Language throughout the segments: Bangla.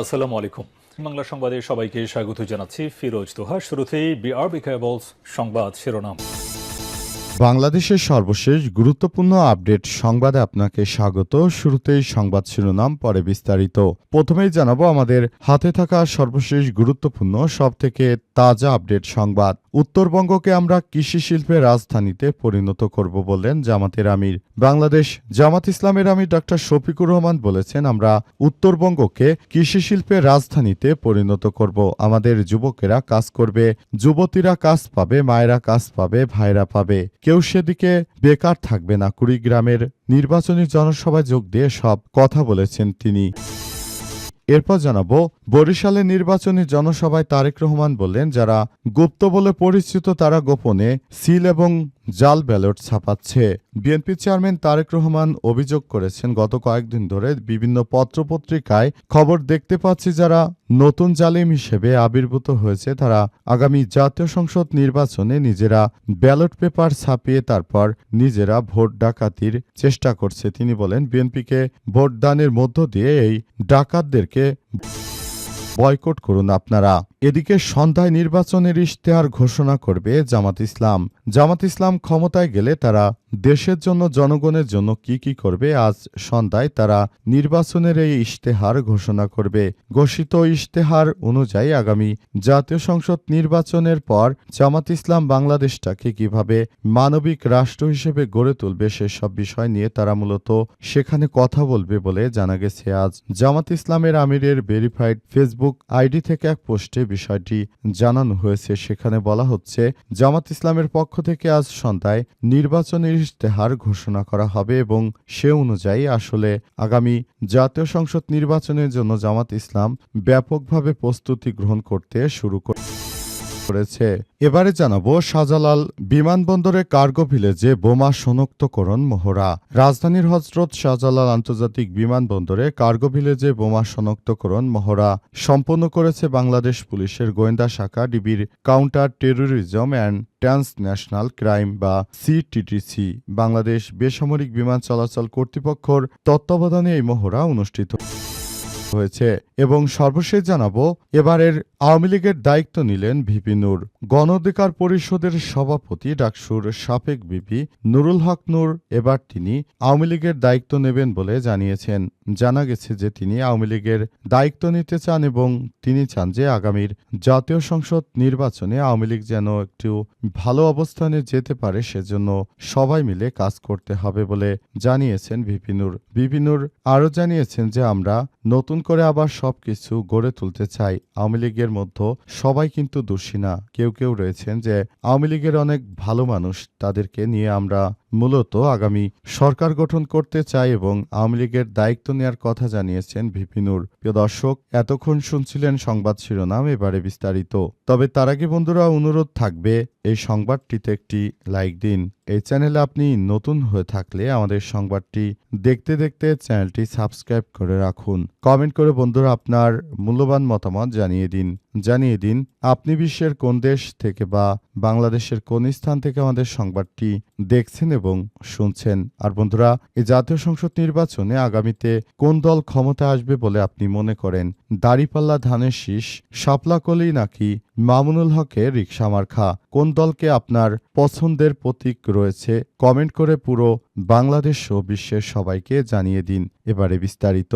আসসালামু আলাইকুম। বাংলা সংবাদে সবাইকে স্বাগত জানাচ্ছি ফিরোজ তোহা। শুরুতেই বিআরবি কেবলস সংবাদ শিরোনাম। বাংলাদেশের সর্বশেষ গুরুত্বপূর্ণ আপডেট সংবাদে আপনাকে স্বাগত। শুরুতেই সংবাদ শিরোনাম, পরে বিস্তারিত। প্রথমেই জানাবো আমাদের হাতে থাকা সর্বশেষ গুরুত্বপূর্ণ সবথেকে তাজা আপডেট সংবাদ। উত্তরবঙ্গকে আমরা কৃষি শিল্পের রাজধানীতে পরিণত করব বললেন জামাতের আমির। বাংলাদেশ জামাত ইসলামের আমির ডক্টর শফিকুর রহমান বলেছেন, আমরা উত্তরবঙ্গকে কৃষি শিল্পের রাজধানীতে পরিণত করব। আমাদের যুবকেরা কাজ করবে, যুবতীরা কাজ পাবে, মায়েরা কাজ পাবে, ভাইরা পাবে। কেউ সেদিকে বেকার থাকবে না। কুড়িগ্রামের নির্বাচনী জনসভায় যোগ দিয়ে সব কথা বলেছেন তিনি। এরপর জানাবো, বরিশালে নির্বাচনী জনসভায় তারেক রহমান বললেন, যারা গুপ্ত বলে পরিচিত তারা গোপনে সিল এবং জাল ব্যালট ছাপাচ্ছে। বিএনপি চেয়ারম্যান তারেক রহমান অভিযোগ করেছেন, গত কয়েকদিন ধরে বিভিন্ন পত্রপত্রিকায় খবর দেখতে পাচ্ছি যারা নতুন জালিম হিসেবে আবির্ভূত হয়েছে তারা আগামী জাতীয় সংসদ নির্বাচনে নিজেরা ব্যালট পেপার ছাপিয়ে তারপর নিজেরা ভোট ডাকাতির চেষ্টা করছে। তিনি বলেন, বিএনপিকে ভোটদানের মধ্য দিয়ে এই ডাকাতদেরকে বয়কট করুন আপনারা। এদিকে সন্ধ্যায় নির্বাচনের ইশতেহার ঘোষণা করবে জামাত ইসলাম। জামাত ইসলাম ক্ষমতায় গেলে তারা দেশের জন্য, জনগণের জন্য কি কি করবে, আজ সন্ধ্যায় তারা নির্বাচনের এই ইশতেহার ঘোষণা করবে। ঘোষিত ইশতেহার অনুযায়ী আগামী জাতীয় সংসদ নির্বাচনের পর জামাত ইসলাম বাংলাদেশটাকে কিভাবে মানবিক রাষ্ট্র হিসেবে গড়ে তুলবে সেসব বিষয় নিয়ে তারা মূলত সেখানে কথা বলবে বলে জানা গেছে। আজ জামাত ইসলামের আমিরের ভেরিফাইড ফেসবুক আইডি থেকে এক পোস্টে বিষয়টি জানানো হয়েছে। সেখানে বলা হচ্ছে, জামাত ইসলামের পক্ষ থেকে আজ সন্ধ্যায় নির্বাচনের ইশতেহার ঘোষণা করা হবে এবং সে অনুযায়ী আসলে আগামী জাতীয় সংসদ নির্বাচনের জন্য জামাত ইসলাম ব্যাপকভাবে প্রস্তুতি গ্রহণ করতে শুরু করেছে। এবারে জানাবো, শাহজালাল বিমানবন্দরে কার্গো ভিলেজে বোমা শনাক্তকরণ মহড়া। রাজধানীর হযরত শাহজালাল আন্তর্জাতিক বিমানবন্দরে কার্গো ভিলেজে বোমা শনাক্তকরণ মহড়া সম্পন্ন করেছে বাংলাদেশ পুলিশের গোয়েন্দা শাখা, ডিবির counter terrorism and transnational crime বা সিটিটিসি। বাংলাদেশ বেসামরিক বিমান চলাচল কর্তৃপক্ষের তত্ত্বাবধানে এই মহড়া অনুষ্ঠিত হয়েছে। এবং সর্বশেষ জানাবো, এবারের আওয়ামী লীগের দায়িত্ব নিলেন ভিপি নূর। গণ অধিকার পরিষদের সভাপতি ডাকসুর সাবেক ভিপি নুরুল হক নূর এবার তিনি আওয়ামী লীগের দায়িত্ব নেবেন বলে জানিয়েছেন। জানা গেছে যে তিনি আওয়ামী লীগের দায়িত্ব নিতে চান এবং তিনি চান যে আগামীর জাতীয় সংসদ নির্বাচনে আওয়ামী লীগ যেন একটু ভালো অবস্থানে যেতে পারে, সেজন্য সবাই মিলে কাজ করতে হবে বলে জানিয়েছেন ভিপি নূর। ভিপি নূর আরও জানিয়েছেন যে আমরা নতুন করে আবার সবকিছু গড়ে তুলতে চাই। আওয়ামী লীগের মধ্যে সবাই কিন্তু দোষী না, কেউ কেউ রয়েছেন যে আওয়ামী লীগের অনেক ভালো মানুষ, তাদেরকে নিয়ে আমরা মূলত আগামী সরকার গঠন করতে চাই এবং আওয়ামী লীগের দায়িত্ব নেওয়ার কথা জানিয়েছেন ভিপি নূর। প্রিয় দর্শক, এতক্ষণ শুনছিলেন সংবাদ শিরোনাম, এবারে বিস্তারিত। তবে তার আগে বন্ধুরা অনুরোধ থাকবে, এই সংবাদটিতে একটি লাইক দিন। এই চ্যানেলে আপনি নতুন হয়ে থাকলে আমাদের সংবাদটি দেখতে দেখতে চ্যানেলটি সাবস্ক্রাইব করে রাখুন। কমেন্ট করে বন্ধুরা আপনার মূল্যবান মতামত জানিয়ে দিন আপনি বিশ্বের কোন দেশ থেকে বা বাংলাদেশের কোন স্থান থেকে আমাদের সংবাদটি দেখছেন এবং শুনছেন। আর বন্ধুরা, এই জাতীয় সংসদ নির্বাচনে আগামীতে কোন দল ক্ষমতা আসবে বলে আপনি মনে করেন? দাড়িপাল্লা ধানের শীষ, শাপলা কলি নাকি মামুনুল হকের রিকশা মার্কা? কোন দলকে আপনার পছন্দের প্রতীক রয়েছে? কমেন্ট করে পুরো বাংলাদেশ ও বিশ্বের সবাইকে জানিয়ে দিন। এবারে বিস্তারিত।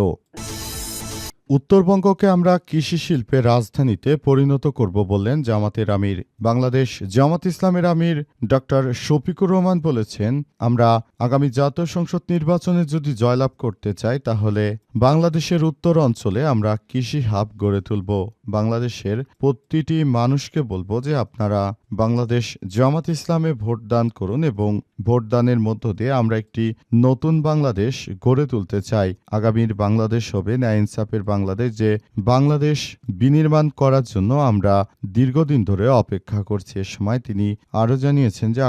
উত্তরবঙ্গকে আমরা কৃষি শিল্পের রাজধানীতে পরিণত করব বললেন জামাতের আমির। বাংলাদেশ জামাত ইসলামের আমির ডক্টর শফিকুর রহমান বলেছেন, আমরা আগামী জাতীয় সংসদ নির্বাচনে যদি জয়লাভ করতে চাই তাহলে বাংলাদেশের উত্তর অঞ্চলে আমরা কৃষি হাব গড়ে তুলব। বাংলাদেশের প্রতিটি মানুষকে বলবো যে আপনারা বাংলাদেশ জামাত ইসলামে ভোটদান করুন এবং ভোটদানের মধ্য দিয়ে আমরা একটি নতুন বাংলাদেশ গড়ে তুলতে চাই। আগামীর বাংলাদেশ হবে ন্যায় ইনসাফের বাংলাদেশ, যে বাংলাদেশ বিনির্মাণ করার জন্য আমরা দীর্ঘদিন ধরে অপেক্ষা করছি। এ সময় তিনি আরও জানিয়েছেন যে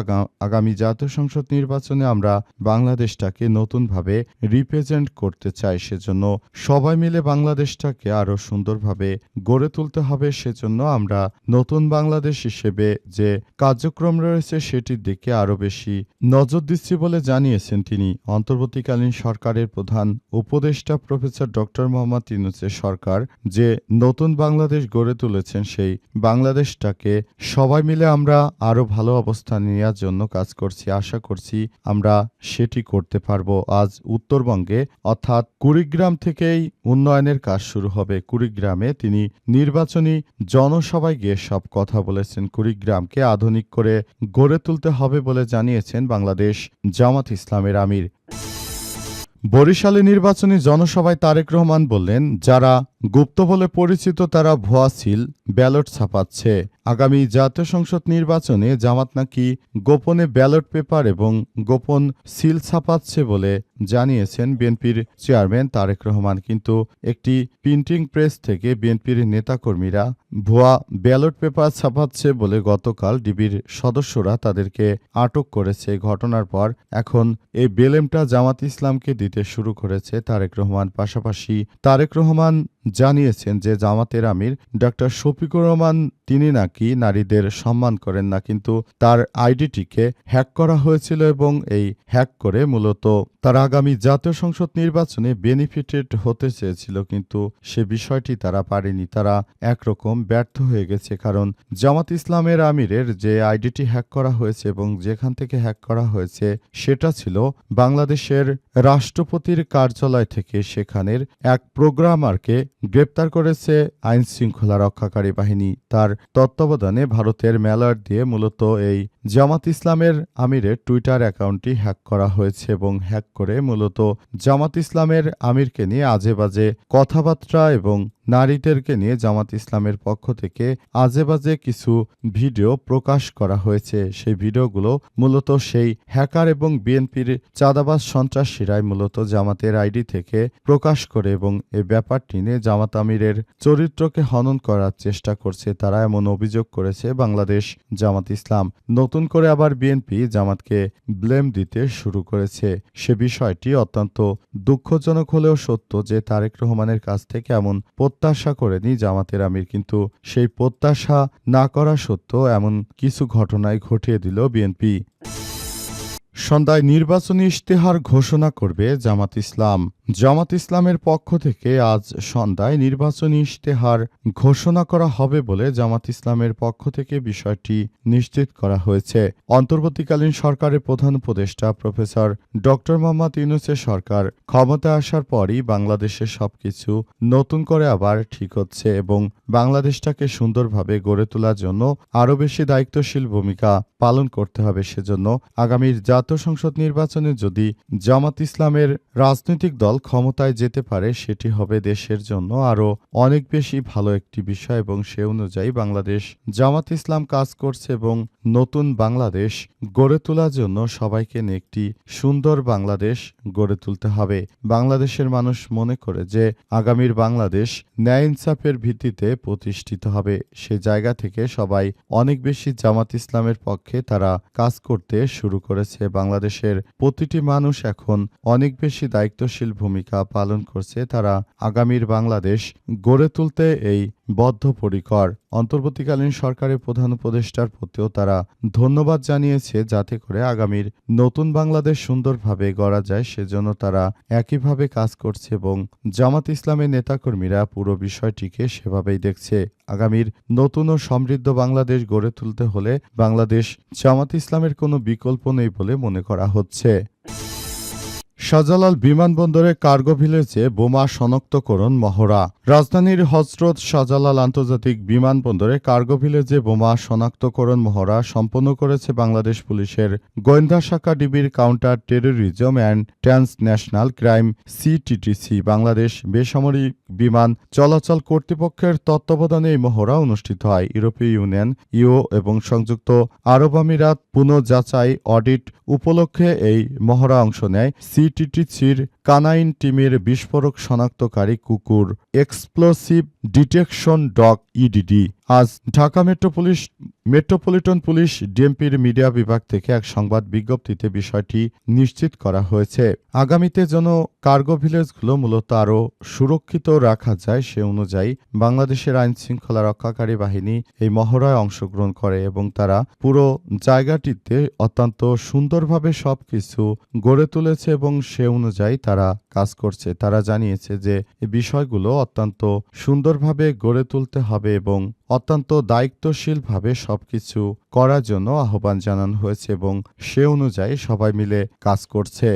আগামী জাতীয় সংসদ নির্বাচনে আমরা বাংলাদেশটাকে নতুনভাবে রিপ্রেজেন্ট করতে চাই। সেজন্য সবাই মিলে বাংলাদেশটাকে আরও সুন্দরভাবে গড়ে তুলতে হবে। সেজন্য আমরা নতুন বাংলাদেশ হিসেবে যে কার্যক্রম রয়েছে সেটির দিকে আরও বেশি নজর দিচ্ছি বলে জানিয়েছেন তিনি। অন্তর্বর্তীকালীন সরকারের প্রধান উপদেষ্টা প্রফেসর ডক্টর মোহাম্মদ ইউনূসের সরকার যে নতুন বাংলাদেশ গড়ে তুলেছেন, সেই বাংলাদেশটাকে সবাই মিলে আমরা আরও ভালো অবস্থান নেওয়ার জন্য কাজ করছি। আশা করছি আমরা সেটি করতে পারব। আজ উত্তরবঙ্গে অর্থাৎ কুড়িগ্রাম থেকেই উন্নয়নের কাজ শুরু হবে। কুড়িগ্রামে তিনি নির্বাচনী জনসভায় গিয়ে সব কথা বলেছেন। কুড়িগ্রামকে আধুনিক করে গড়ে তুলতে হবে বলে জানিয়েছেন বাংলাদেশ জামাত ইসলামের আমির। বরিশালে নির্বাচনী জনসভায় তারেক রহমান বললেন, যারা গুপ্ত বলে পরিচিত তারা ভুয়া সিল ব্যালট ছাপাচ্ছে। আগামী জাতীয় সংসদ নির্বাচনে জামাত নাকি গোপনে ব্যালট পেপার এবং গোপন সিল ছাপাচ্ছে বলে জানিয়েছেন বিএনপির চেয়ারম্যান তারেক রহমান। কিন্তু একটি প্রিন্টিং প্রেস থেকে বিএনপির নেতাকর্মীরা ভুয়া ব্যালট পেপার ছাপাচ্ছে বলে গতকাল ডিবির সদস্যরা তাদেরকে আটক করেছে। ঘটনার পর এখন এই বেলেমটা জামাত ইসলামকে দিতে শুরু করেছে তারেক রহমান। পাশাপাশি তারেক রহমান জানিয়েছেন যে জামাতের আমির ডক্টর শফিকুর রহমান তিনি নাকি নারীদের সম্মান করেন না, কিন্তু তার আইডিটিকে হ্যাক করা হয়েছিল এবং এই হ্যাক করে মূলত তারা আগামী জাতীয় সংসদ নির্বাচনে বেনিফিটেড হতে চেয়েছিল, কিন্তু সে বিষয়টি তারা পারেনি। তারা একরকম ব্যর্থ হয়ে গেছে, কারণ জামাত ইসলামের আমিরের যে আইডিটি হ্যাক করা হয়েছে এবং যেখান থেকে হ্যাক করা হয়েছে সেটা ছিল বাংলাদেশের রাষ্ট্রপতির কার্যালয় থেকে। সেখানের এক প্রোগ্রামারকে গ্রেপ্তার করেছে আইন শৃঙ্খলা রক্ষাকারী বাহিনী। তার তত্ত্বাবধানে ভারতের ম্যালার দিয়ে মূলত এই জামাত ইসলামের আমিরের টুইটার অ্যাকাউন্টটি হ্যাক করা হয়েছে এবং হ্যাক করে মূলত জামাত ইসলামের আমিরকে নিয়ে আজেবাজে কথাবার্তা এবং নারীদেরকে নিয়ে জামাত ইসলামের পক্ষ থেকে আজেবাজে কিছু ভিডিও প্রকাশ করা হয়েছে। সেই ভিডিওগুলো মূলত সেই হ্যাকার এবং বিএনপির চাঁদাবাজ সন্ত্রাসীরাই মূলত জামাতের আইডি থেকে প্রকাশ করে এবং এই ব্যাপারটি নিয়ে জামাত আমিরের চরিত্রকে হনন করার চেষ্টা করছে। তারা এমন অভিযোগ করেছে বাংলাদেশ জামাত ইসলাম। নতুন করে আবার বিএনপি জামাতকে ব্লেম দিতে শুরু করেছে। সে বিষয়টি অত্যন্ত দুঃখজনক হলেও সত্য যে তারেক রহমানের কাছ থেকে এমন প্রত্যাশা করেনি জামাতের আমির, কিন্তু সেই প্রত্যাশা না করা সত্ত্বেও এমন কিছু ঘটনায় ঘটিয়ে দিল বিএনপি। সন্ধ্যায় নির্বাচনী ইশতেহার ঘোষণা করবে জামাত ইসলাম। জামাত ইসলামের পক্ষ থেকে আজ সন্ধ্যায় নির্বাচনী ইশতেহার ঘোষণা করা হবে বলে জামাত ইসলামের পক্ষ থেকে বিষয়টি নিশ্চিত করা হয়েছে। অন্তর্বর্তীকালীন সরকারের প্রধান উপদেষ্টা প্রফেসর ডক্টর মোহাম্মদ ইউনূসের সরকার ক্ষমতায় আসার পরই বাংলাদেশের সবকিছু নতুন করে আবার ঠিক হচ্ছে এবং বাংলাদেশটাকে সুন্দরভাবে গড়ে তোলার জন্য আরও বেশি দায়িত্বশীল ভূমিকা পালন করতে হবে। সেজন্য আগামীর জাতীয় সংসদ নির্বাচনে যদি জামাত ইসলামের রাজনৈতিক দল ক্ষমতায় যেতে পারে সেটি হবে দেশের জন্য আরও অনেক বেশি ভালো একটি বিষয় এবং সে অনুযায়ী বাংলাদেশ জামাত ইসলাম কাজ করছে এবং নতুন বাংলাদেশ গড়ে তোলার জন্য সবাইকে নিয়ে একটি সুন্দর বাংলাদেশ গড়ে তুলতে হবে। বাংলাদেশের মানুষ মনে করে যে আগামীর বাংলাদেশ ন্যায় ইনসাফের ভিত্তিতে প্রতিষ্ঠিত হবে। সে জায়গা থেকে সবাই অনেক বেশি জামাত ইসলামের পক্ষে তারা কাজ করতে শুরু করেছে। বাংলাদেশের প্রতিটি মানুষ এখন অনেক বেশি দায়িত্বশীল ভূমিকা পালন করছে। তারা আগামীর বাংলাদেশ গড়ে তুলতে এই বদ্ধপরিকর। অন্তর্বর্তীকালীন সরকারের প্রধান উপদেষ্টার প্রতিও তারা ধন্যবাদ জানিয়েছে, যাতে করে আগামীর নতুন বাংলাদেশ সুন্দরভাবে গড়া যায় সেজন্য তারা একইভাবে কাজ করছে এবং জামাত ইসলামের নেতাকর্মীরা পুরো বিষয়টিকে সেভাবেই দেখছে। আগামীর নতুন ও সমৃদ্ধ বাংলাদেশ গড়ে তুলতে হলে বাংলাদেশ জামাত ইসলামের কোনো বিকল্প নেই বলে মনে করা হচ্ছে। শাহজালাল বিমানবন্দরে কার্গো ভিলেজে বোমা শনাক্তকরণ মহড়া। রাজধানীর হজরত শাহজালাল আন্তর্জাতিক বিমানবন্দরে কার্গো ভিলেজে বোমা শনাক্তকরণ মহড়া সম্পন্ন করেছে বাংলাদেশ পুলিশের গোয়েন্দা শাখা ডিবির counter terrorism and transnational crime CTTC. Bangladesh বেসামরিক বিমান চলাচল কর্তৃপক্ষের তত্ত্বাবধানে এই মহড়া অনুষ্ঠিত হয়। ইউরোপীয় ইউনিয়ন ইউ এবং সংযুক্ত আরব আমিরাত পুনঃযাচাই অডিট উপলক্ষে এই মহড়া অংশ নেয় সিটিটিসির কানাইন টিমের বিস্ফোরক শনাক্তকারী কুকুর, এক্সপ্লোসিভ ডিটেকশন ডগ ইডিডি। আজ ঢাকা মেট্রোপলিটন পুলিশ ডিএমপির মিডিয়া বিভাগ থেকে এক সংবাদ বিজ্ঞপ্তিতে বিষয়টি নিশ্চিত করা হয়েছে। আগামীতে যেন কার্গো ভিলেজগুলো মূলত আরও সুরক্ষিত রাখা যায় সে অনুযায়ী বাংলাদেশের আইনশৃঙ্খলা রক্ষাকারী বাহিনী এই মহড়ায় অংশগ্রহণ করে এবং তারা পুরো জায়গাটিতে অত্যন্ত সুন্দরভাবে সবকিছু গড়ে তুলেছে এবং সে অনুযায়ী তারা কাজ করছে। তারা জানিয়েছে যে এই বিষয়গুলো অত্যন্ত সুন্দরভাবে গড়ে তুলতে হবে এবং অত্যন্ত দায়িত্বশীলভাবে সবকিছু করার জন্য আহ্বান জানানো হয়েছে এবং সে অনুযায়ী সবাই মিলে কাজ করছে।